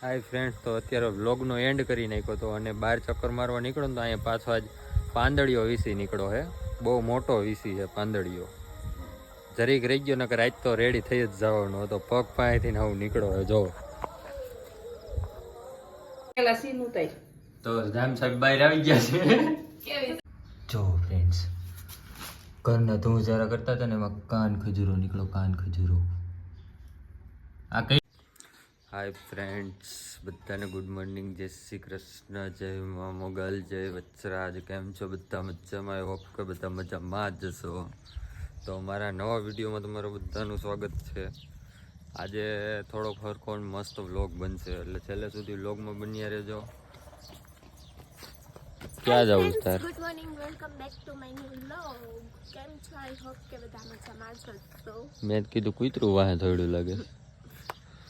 હાય friends, તો અત્યારે વ્લોગનો and કરી નાખ્યો હતો અને બહાર ચક્કર મારવા નીકળો તો અહીંયા પાછો આજ પાંદડીઓ વીસી નીકળો હે. બહુ મોટો વીસી છે પાંદડીઓ. જરીક રહી ગયો નકર આજ તો રેડી થઈ જ જવાનો હતો. પગ પાસેથી આવું નીકળો હે. જો તો જામ સાહેબ બહાર આવી ગયા છે. જો ફ્રેન્ડ્સ, ઘરના ધૂળ જરા કરતા હતા ને એમાં કાન ખજૂરો નીકળો. કાન ખજૂરો આ કઈ. હાય ફ્રેન્ડ્સ, બધાને ગુડ મોર્નિંગ. જય શ્રી કૃષ્ણ, જય મા મોગલ, જય વત્સરાજ. કેમ છો બધા? મજામાં? આઈ હોપ કે બધા મજામાં જ જશો. તો મારા નવા વિડીયોમાં તમારું બધાનું સ્વાગત છે. આજે થોડોક હરખો મસ્ત વ્લોગ બનશે, એટલે છેલ્લે સુધી વ્લોગમાં બન્યા રહેજો. ક્યાં જવું તાર? Good morning, welcome back to my new vlog. કેમ છો? આઈ હોપ કે બધા મજામાં જ હશો. મેં કીધું કૂતરું વાહે થોડું લાગે.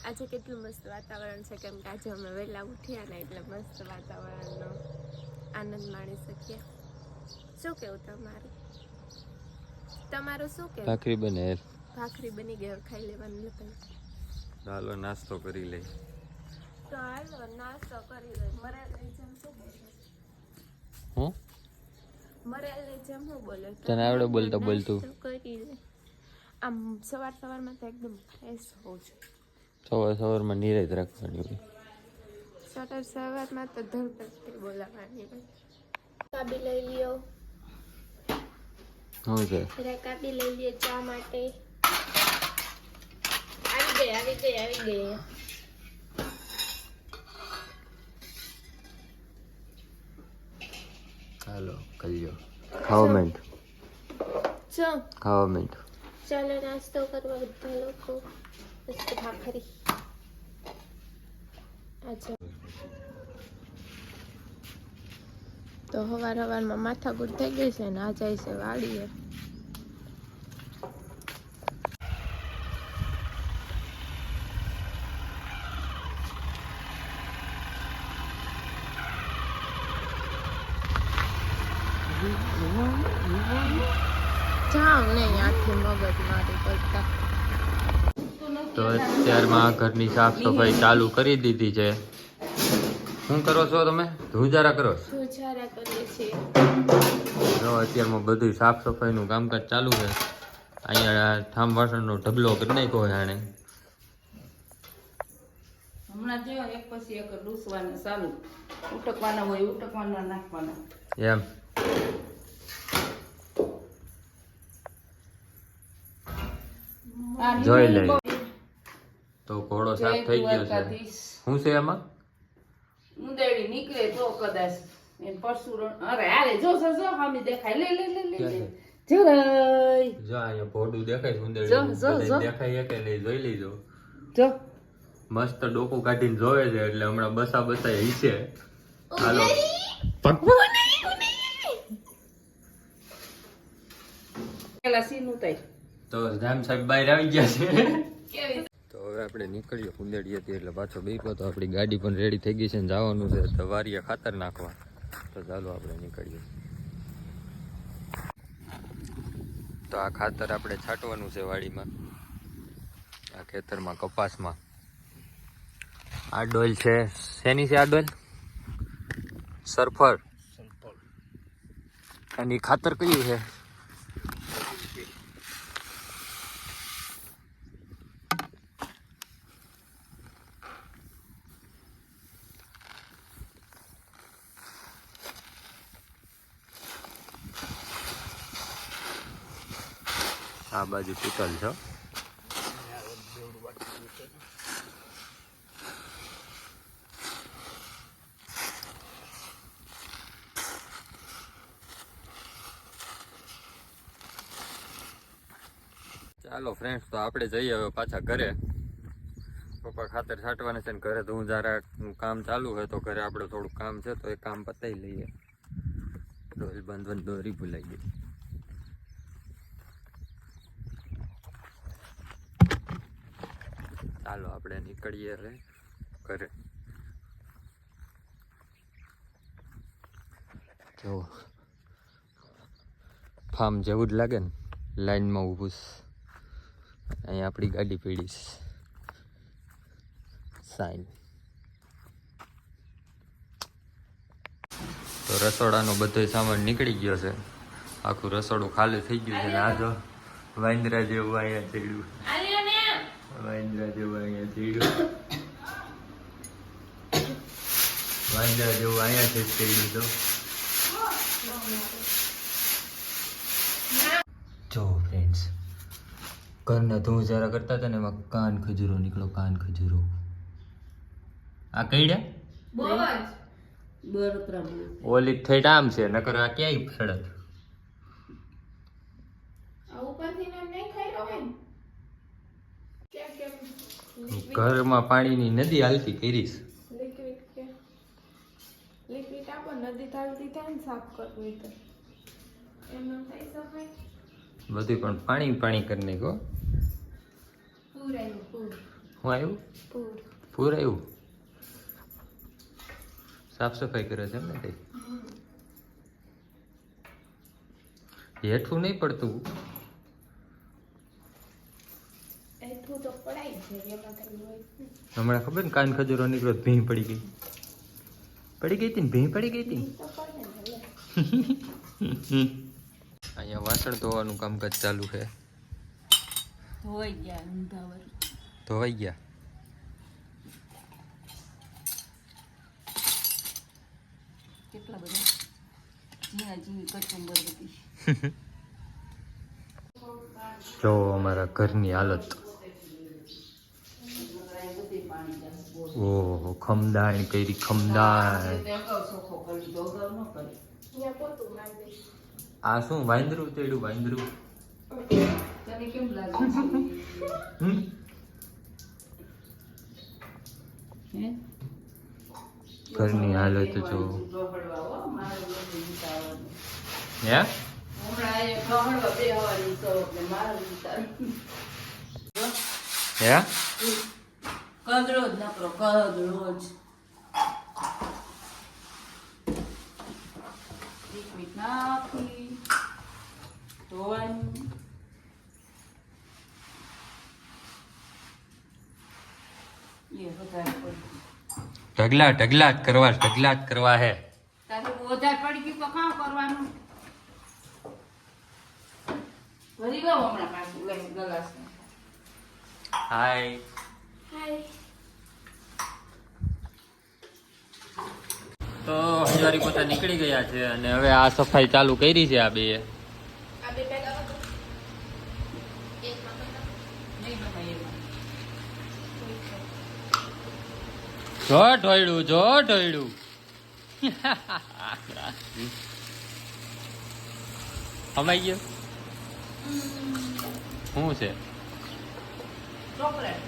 આજે કેટલું મસ્ત વાતાવરણ છે, કેમ કે આજે અમે વહેલા ઉઠ્યા ને એટલે મસ્ત વાતાવરણનો આનંદ માણી શકીએ. શું કેવું તમારું શું કેવું? ભાખરી બને. ભાખરી બની ગઈ, ખાઈ લેવાનું ને પછી હાલો નાસ્તો કરી લઈ. તો હાલો નાસ્તો કરી લઈ. મરેલી જેમ શું બોલે? હું મરેલી જેમ શું બોલે? તને આવડે બોલતા બોલતું? કરી લે. આમ સવારમાં તો એકદમ ફ્રેશ હોવું જોઈએ. સવારમાં નિરાત રાખવાની હોય. સવારમાં તો ધડપડતી બોલાવાની હોય. કાબી લઈ લ્યો. શું છે? કાબી લઈ લ્યો ચા માટે. આવી ગઈ. હાલો કલ્યો ખાવા માંડ. શું ખાવા માંડ? ચાલો નાસ્તો કરવા બધા લોકો. ભાખરી અચ્છા. તો સવારમાં માથાકૂટ થઈ ગઈ છે ને આ જાય છે વાડીએ. જાવ નહીં આખી મગજ મારી કરતા. તો અત્યારમાં ઘરની સાફ સફાઈ ચાલુ કરી દીધી છે. શું કરો છો તમે? ધુજારા કરો છો? સુચારા કરીએ છીએ. જો અત્યારમાં બધું સાફ સફાઈનું કામકાજ ચાલુ છે. અહીંયા ઠામ વાસણનો ઢગલો કરી નાખ્યો છે આણે. હમણાં જો એક પછી એક ડૂસવાના ચાલુ. ઉટકવાના હોય ઉટકવાના નાખવાના એમ. જોઈ લે. તો ઘોડો સાફ થઈ ગયો છે. શું છે એમાં? ઉંદેડી નીકળે તો કદાચ એ પરસુરણ. અરે હાલે જો હામી દેખાય. લે જરાય જો અહીંયા ભોડું દેખાય છે. ઉંદેડી દેખાય કે લઈ જોઈ લીજો. જો મસ્ત ડોકું કાઢીને જોવે છે, એટલે હમણાં બસા હીસે. હાલો પેલા સીન ઉતાર. તો રામ સાહેબ બહાર આવી ગયા છે. કેવી તો હવે આપણે નીકળીએ. કુંદેડી હતી એટલે પાછો બેઠો તો આપણી ગાડી પણ રેડી થઈ ગઈ છે ને જવાનું છે તો વારીએ ખાતર નાખવા. તો ચાલો આપણે નીકળીએ. તો આ ખાતર આપણે છાંટવાનું છે વાડીમાં, આ ખેતરમાં, કપાસમાં. આ ડોલ છે. શેની છે આ ડોલ? સરફર. અને ખાતર કયું છે? આ બાજુ તૂટલ છે. ચાલો ફ્રેન્ડ્સ, તો આપણે જઈએ હવે પાછા ઘરે. પપ્પા ખાતર છાંટવાના છે ને ઘરે ધુંજારાનું કામ ચાલુ હોય તો ઘરે આપણે થોડું કામ છે તો એ કામ પતાવી લઈએ. ડોલ બાંધવાની દોરી ભૂલાઈ ગઈ. ચાલો આપણે નીકળીએ હવે ઘરે. જો ફાર્મ જેવું જ લાગે ને, લાઈનમાં ઊભું. અહીંયા આપણી ગાડી પડી સાઈન. તો રસોડાનો બધો સામાન નીકળી ગયો છે, આખું રસોડું ખાલી થઈ ગયું છે. ને આ જો વાંદરા જેવું અહીંયા ચડ્યું, વાંદરા જેવું અહીંયા ચડ્યું, વાંદરા જેવું અહીંયા છે ચડ્યું. તો જો ફ્રેન્ડ્સ, ઘરના ધૂળ કરતા હતા ને એમાં કાન ખજૂરો નીકળો, કાન ખજૂરો. આ કઈડ્યા બહુ જ બળતરા બહુ. ઓલી ઠેઠ આમ છે, નકર આ ક્યાંય સડક. ઘરમાં પાણીની નદી હાલતી કરીશ. લિક્વિડ આપો, નદી થાળતી થાય ને સાફ કરવું તો એમનો થઈ સફાઈ. બધું પણ પાણી પાણી કરી નાખો. પૂર આવ્યું, પૂર. હું આવ્યું? પૂર. પૂર આવ્યું. સાફ સફાઈ કરે છે એમ ને કઈ? હેઠું નહીં પડતું. એઠું તો પડાય છે, એમાં કઈ હોય. હમણાં ખબર ને કાન ખજૂરો નીકળ્યો, ભીં પડી ગઈ. પડી ગઈ હતી ને, ભીં પડી ગઈ હતી. તો પડે ને. અહીંયા વાસણ ધોવાનું કામકાજ ચાલુ છે. ધોઈ ગયા ઊંધાવર. ધોવાઈ ગયા. કેટલા બધા ઝીણા ઝીણી કચુંબર બધી. જો અમારા ઘરની હાલત. ઓહો, ખમદાણ કરી, ખમદાણ. અહીંયા પોતું મારી દઈશ. આ શું વાંદરું ચડ્યું? વાંદરું. તને કેમ લાગે છે? હે? ઘરની હાલત જો. ડોહળવા હો, મારે બધું વિચારવાનું. હે? હમણાં એ ડોહળવા બેહવાની તો એટલે મારે વિચારવાનું. હે? કદરો જ નકરો, કદરો જ. લિક્વિડ નાખી ધોવાનું. એ વધારે પડી ઢગલા ઢગલા જ કરવા, ઢગલા જ કરવા હે. તારે વધારે પડી ગયું તો કામ કરવાનું. ભરી ગયો હમણાં પાછું લઈને ગલાસ. હાય. હાય. તો હજારી પોતા નીકળી ગયા છે અને હવે આ સફાઈ ચાલુ કરી છે. આ બે આ બે પેલા હતો. એકમાં પેલા. નહીં બનાય એમાં. જો ઢોયડું, જો ઢોયડું. હમાઈ ગયો. શું છે? ચોકલેટ.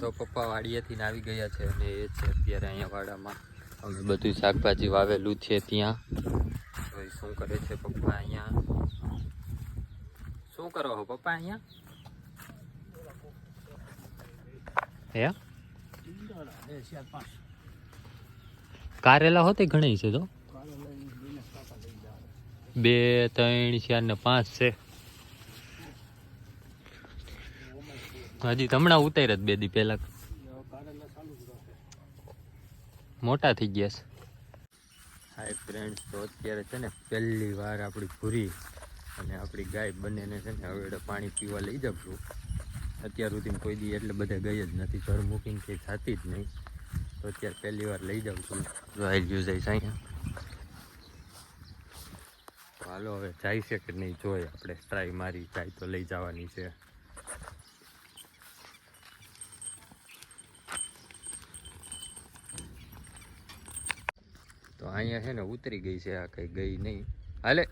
તો પપ્પા વાડિયાથી આવી ગયા છે અને એ છે અત્યારે અહીંયા વાડામાં. અમે બધું શાકભાજી વાવેલું છે ત્યાં. તો એ શું કરે છે પપ્પા અહીંયા? શું કરો છો પપ્પા અહીંયા? હે? કારેલા હોતે ઘણી છે તો 2, 3, 4 ને 5 છે. હજી હમણાં ઉતાર્યા 2 દી પહેલા. મોટા થઈ ગયા છે. હાય ફ્રેન્ડ્સ, તો અત્યારે છે ને પહેલી વાર આપણી ભૂરી અને આપણી ગાય બંનેને છે ને હવે પાણી પીવા લઈ જાઉં છું. અત્યાર સુધી કોઈ દી એટલે બધા ગઈ જ નથી, ઘર મૂકીને કંઈ થતી જ નહીં. તો અત્યારે પહેલી વાર લઈ જાઉં છું. જોઈ ગયું જઈશ અહીંયા. હાલો હવે જાય છે કે નહીં જોઈએ, આપણે ટ્રાય મારી જાય તો લઈ જવાની છે. તો અહીંયા છે ને ઉતરી ગઈ છે, આ કઈ ગઈ નહીં. હાલે.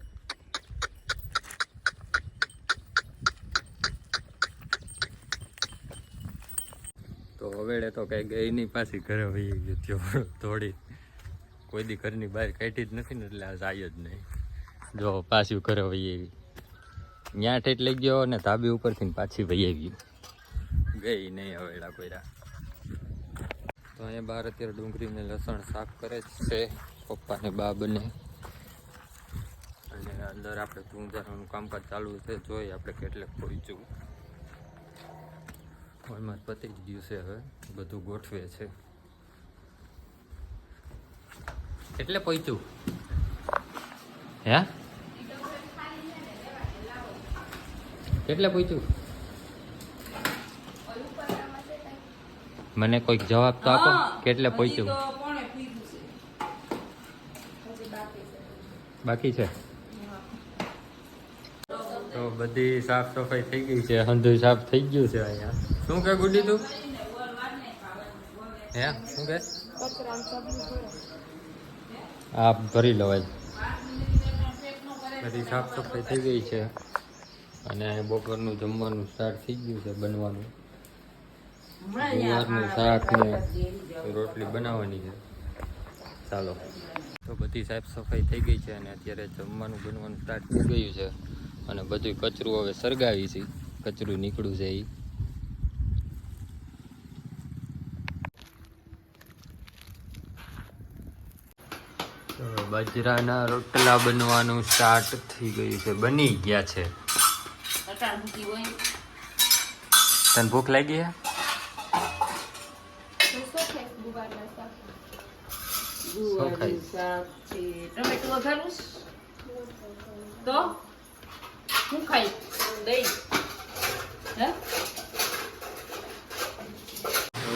તો હવે તો કઈ ગઈ નહીં, પાછી ઘરે વહી ગઈ થોડી. કોઈ દી ઘરની બહાર કાઢી જ નથી ને એટલે આ જાય જ નહીં. જો પાછી ઘરે વહી આવી, ત્યાં ઠેઠ લઈ ગયો ને ધાબી ઉપરથી પાછી વહી આવી, ગઈ નહીં હવેડા કોઈરા. તો અહીંયા બહાર અત્યારે ડુંગળી ને લસણ સાફ કરે છે પપ્પા ને બા બંને. અને અંદર આપણે ધૂંધારવાનું કામકાજ ચાલુ છે, જોઈએ આપણે કેટલે પહોંચ્યું. ઓલમાં પતી જ ગયું છે, હવે બધું ગોઠવે છે. એટલે પહોંચ્યું હે કેટલે પહોંચ્યું? મને કોઈક જવાબ તો આપો, કેટલે પહોંચ્યું? બાકી છે. તો બધી સાફ સફાઈ થઈ ગઈ છે, હંધુય સાફ થઈ ગયું છે. અહીંયા શું કે ગુડી તું હે શું કે આ ભરી લવાય. બધી સાફ સફાઈ થઈ ગઈ છે અને બપોરનું જમવાનું સ્ટાર્ટ થઈ ગયું છે બનવાનું. ગુવારનું શાક ને રોટલી બનાવવાની છે. ચાલો, તો બધી સાફ સફાઈ થઈ ગઈ છે અને અત્યારે જમવાનું બનવાનું સ્ટાર્ટ થઈ ગયું છે અને બધું કચરું હવે સળગાવી છે. કચરું નીકળ્યું છે એ બાજરાના રોટલા બનવાનું સ્ટાર્ટ થઈ ગયું છે, બની ગયા છે. તને ભૂખ લાગી છે? ટમેટું વઘારું તો હું ખાઈ દહીં હે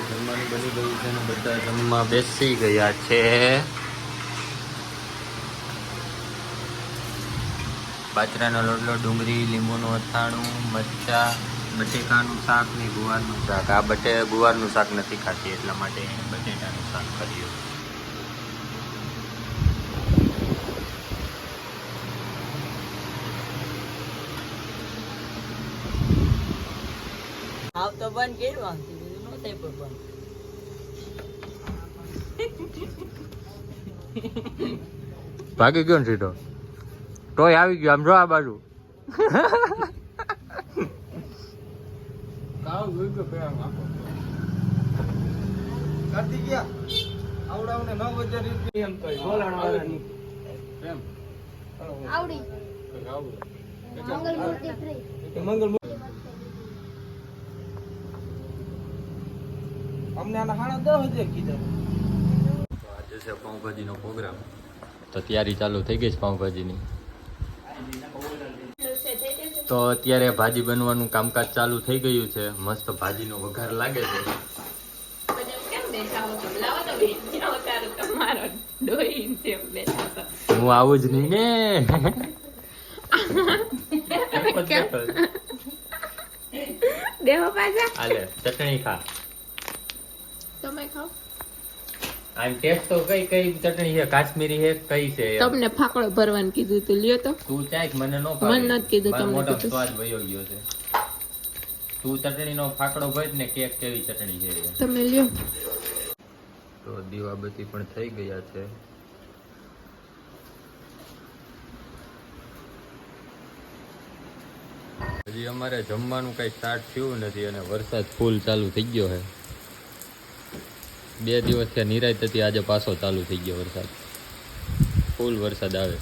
જમવાનું બની ગયું છે ને બધા જમવા બેસી ગયા છે. બાજરાનો લોટલો, ડુંગળી, લીંબુનું અથાણું, મરચાં, બટેકાનું શાક ને ગુવારનું શાક. આ ગુવારનું શાક નથી ખાતી એટલા માટે બટેટાનું શાક કર્યું. આવ તો બંધ કર્યું નહોતા પણ બંધ ભાગી ગયો ને સીધો, તોય આવી ગયો. આમ જો આ બાજુ આજે છે પાઉંભાજીનો પ્રોગ્રામ, તો તૈયારી ચાલુ થઈ ગઈ છે પાઉંભાજીની. તો અત્યારે ભાજી બનવાનું કામકાજ ચાલુ થઈ ગયું છે. મસ્ત ભાજીનો વઘાર લાગે છે. હું આવું જ નહીં ને. દેવો પાછા હાલે ચટણી ખા. તમે ખાઓ. આમ ટેસ્ટ તો કઈ ચટણી છે? કાશ્મીરી છે કઈ છે? તમને ફાકડો ભરવાનું કીધું તું, લ્યો તો. તું ચાખ, મને નો મને નથી કીધું, તમને મોટો કીધું. સ્વાદ વયો ગયો છે. તું ચટણીનો ફાકડો ભર ને કેક કેવી ચટણી છે. તમે લ્યો. તો દીવાબત્તી પણ થઈ ગયા છે. હજી અમારે જમવાનું કઈ સ્ટાર્ટ થયું નથી અને વરસાદ ફૂલ ચાલુ થઈ ગયો છે. 2 દિવસ થયા નિરાંત હતી, આજે પાછો ચાલુ થઈ ગયો વરસાદ. ફૂલ વરસાદ આવે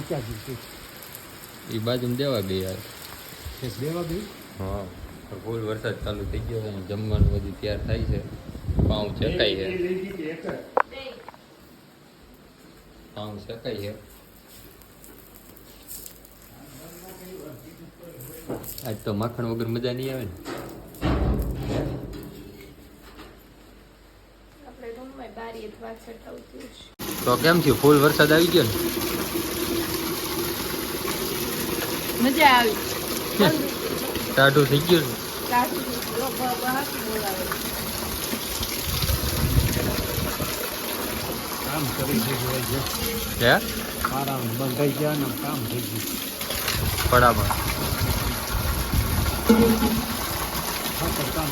છે. એ બાજુ દેવા ગયા. હા, ફૂલ વરસાદ ચાલુ થઈ ગયો છે. જમવાનું બધું તૈયાર થાય છે. પાઉં શેકાય છે. પાઉં શેકાય છે. આજ તો માખણ વગર મજા નહીં આવે ને. આપણે રૂમમાં બારી અથવા છટાવતી છે. તો કેમ થયું? ફૂલ વરસાદ આવી ગયો ને? મજા આવી. ટાઢું થઈ ગયું ને? કામ કરી દીધું હોય છે. હે આરામ બંધાઈ ગયા ને કામ થઈ ગયું. પડામાં કામ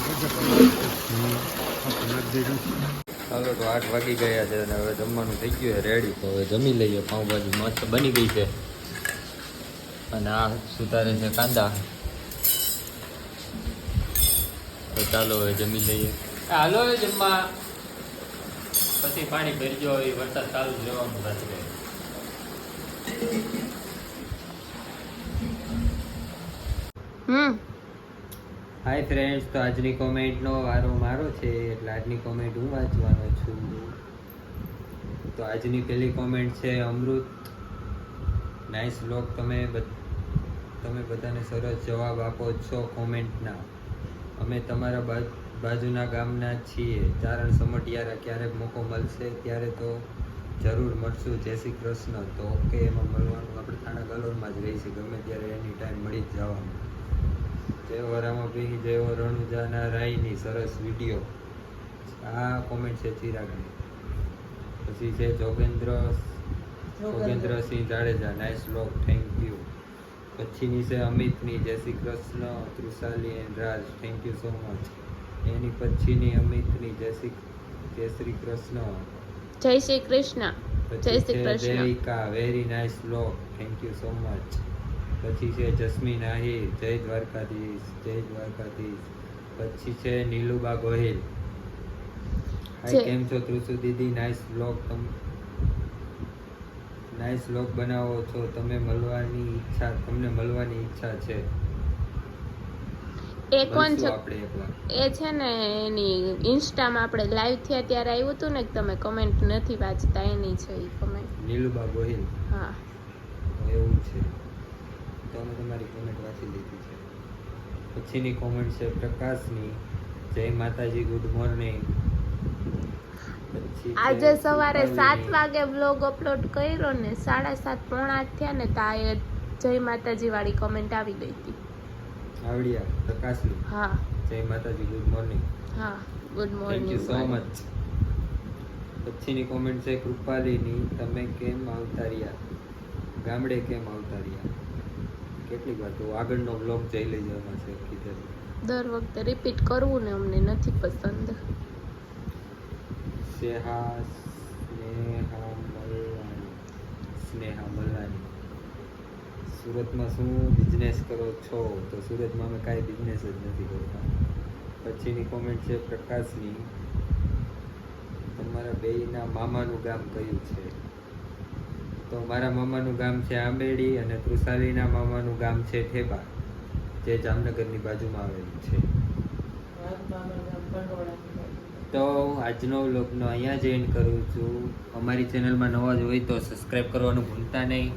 ચાલો, તો 8 વાગી ગયા છે અને હવે જમવાનું થઈ ગયું છે રેડી. તો હવે જમી લઈએ. પાઉંભાજી મસ્ત બની ગઈ છે અને આ સુધારે છે કાંદા. તો ચાલો હવે જમી લઈએ. હાલો હવે જમવા. પછી પાણી ભરજો. એ વરસાદ ચાલુ જ રહેવાનું રાત્રે. હાય ફ્રેન્ડ્સ, તો આજની કોમેન્ટનો વારો મારો છે એટલે આજની કોમેન્ટ હું વાંચવાનો છું. તો આજની પહેલી કોમેન્ટ છે અમૃત. Nice vlog. તમે બધાને સરસ જવાબ આપો છો કોમેન્ટના. અમે તમારા બાજુના ગામના છીએ, ચારણ સમઢિયારા. ક્યારેક મોકો મળશે ત્યારે તો જરૂર મળશું. જય શ્રી કૃષ્ણ. તો ઓકે, એમાં મળવાનું આપણે થાણા ગલોરમાં જ રહીશું, ગમે ત્યારે એની ટાઈમ મળી જ જવાનું. જય રામાભી, જય રણુજાના રાયની. સરસ વિડીયો. આ કોમેન્ટ છે ચિરાગની. પછી છે Jogendrasinh Jadeja. Nice vlog, thank you. પછીની છે અમિતની. જય Shri Krishna Trushali and Raj, thank you so much. એની પછીની અમિતની જય શ્રી કૃષ્ણ. જય શ્રી કૃષ્ણ. જય શ્રી પછી છે Krishna. Devika, very nice vlog, thank you so much. પછી છે જસ્મીન આહિર. જય દ્વારકાધીશ, જય દ્વારકાધીશ. પછી છે નીલુબા ગોહિલ. હાય, કેમ છો ત્રુસુ દીદી? નાઇસ વ્લોગ બનાવો છો. તમને મળવાની ઈચ્છા છે. એ કોણ છે? આપણે એકવાર એ છે ને એની ઇન્સ્ટામાં આપણે લાઈવ થયા ત્યારે આવ્યું હતું ને કે તમે કમેન્ટ નથી વાંચતા, એની છે એ કમેન્ટ. નીલુબા ગોહિલ. હા, એવું છે. તો અમે તમારી કોમેન્ટ વાંચી લીધી છે. પછીની કોમેન્ટ છે પ્રકાશની. જય માતાજી, ગુડ મોર્નિંગ. આજે સવારે 7 વાગે બ્લોગ અપલોડ કર્યો ને 7:30 પોણા 8 થયા ને તો આ જય માતાજી વાળી કમેન્ટ આવી ગઈ હતી. આવડિયા પ્રકાશની. હા જય માતાજી, ગુડ મોર્નિંગ. હા, good thank morning. You so much. પછીની કોમેન્ટ છે કૃપાલીની. તમે કેમ આવતા રહ્યા? ગામડે કેમ આવતા રહ્યા? કેટલીક વાર તો આગળનો બ્લોગ જઈ લઈ જવાનો છે કીધેલું. દર વખતે રિપીટ કરવું ને અમને નથી પસંદ. સ્નેહા મલ્લાની. સુરતમાં શું બિઝનેસ કરો છો? તો સુરતમાં અમે કાંઈ બિઝનેસ જ નથી કરતા. પછીની કોમેન્ટ છે પ્રકાશની. તમારા બેયના મામાનું ગામ કયું છે? તો મારા મામાનું ગામ છે આંબેડી અને તૃષાલીના મામાનું ગામ છે ઠેબા, જે જામનગરની બાજુમાં આવેલું છે. તો આજનો વ્લોગનો અહીંયા જ એન્ડ કરું છું. અમારી ચેનલમાં નવા જ હોય તો સબસ્ક્રાઈબ કરવાનું ભૂલતા નહીં,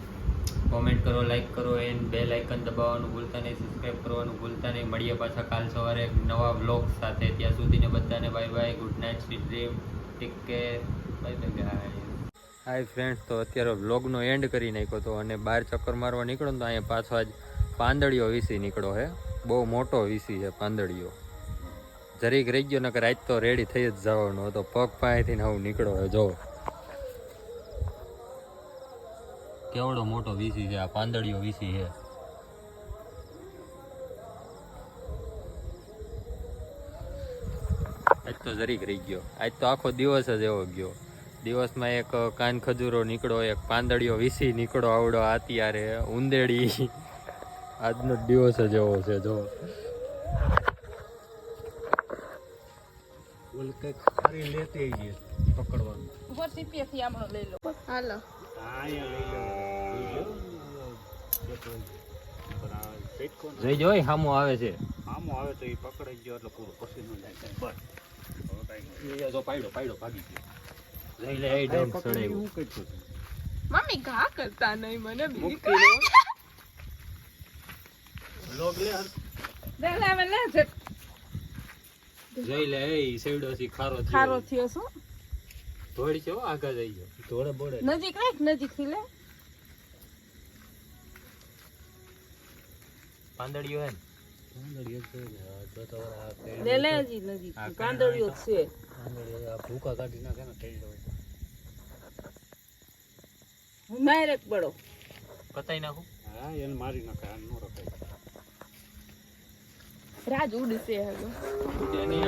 કોમેન્ટ કરો, લાઈક કરો, એન્ડ બેલ આઇકન દબાવવાનું ભૂલતા નહીં, સબસ્ક્રાઈબ કરવાનું ભૂલતા નહીં. મળીએ પાછા કાલ સવારે એક નવા વ્લોગ સાથે. ત્યાં સુધીને બધાને bye bye, good night, sweet dream, take care, bye bye guys. Hi friends, તો અત્યારે વ્લોગનો એન્ડ કરી નાખ્યો હતો અને બહાર ચક્કર મારવા નીકળો તો અહીંયા પાછો આજ પાંદડીઓ વીસી નીકળો હે. બહુ મોટો વીસી છે પાંદડીઓ. જરીક રહી ગયો નકર આજ તો રેડી થઈ જ જવાનો હતો. પગ પાસેથી આવું નીકળો હોય. જો કેવડો મોટો વીસી છે આ પાંદડીઓ વીસી છે. આજ તો જરીક રહી ગયો. આજ તો આખો દિવસ જ એવો ગયો. દિવસમાં એક કાન ખજૂરો નીકળો, એક પાંદડીઓ વીસી નીકળો આવડો અત્યારે ઉંદેડી. આજનો દિવસ જ એવો છે. જો બોલ કંઈક ખારી લેતી આવીએ પકડવાનું. હાલો. હા, અહીંયા લઈ લો. જઈ જોઈ સામો આવે છે. આમો આવે તો એ પકડાઈ ગયો એટલે પૂરું પછી ન જાય. બસ જો પાડ્યો ભાગી ગયો. જઈ લે એ ડંક સડાયું. હું કઈ છું મમ્મી ઘા કરતા નહીં, મને બીક લોગ લે જઈ લે એ સેવડો સી ખારો ખારો થયો શું? થોડી છે આગળ જઈ ગયો. થોડે બોડે નજીક રાખ, નજીક થી લે. પાંદડીઓ હે લે હજી નજીક કાંદળીઓ છે. ભૂકા કાઢી નાખે ને થઈ જાય. હું મારે પડો પતાઈ નાખું. હા, એને મારી નાખે. આ નો રખાય. રાજ ઉડશે હવે. એની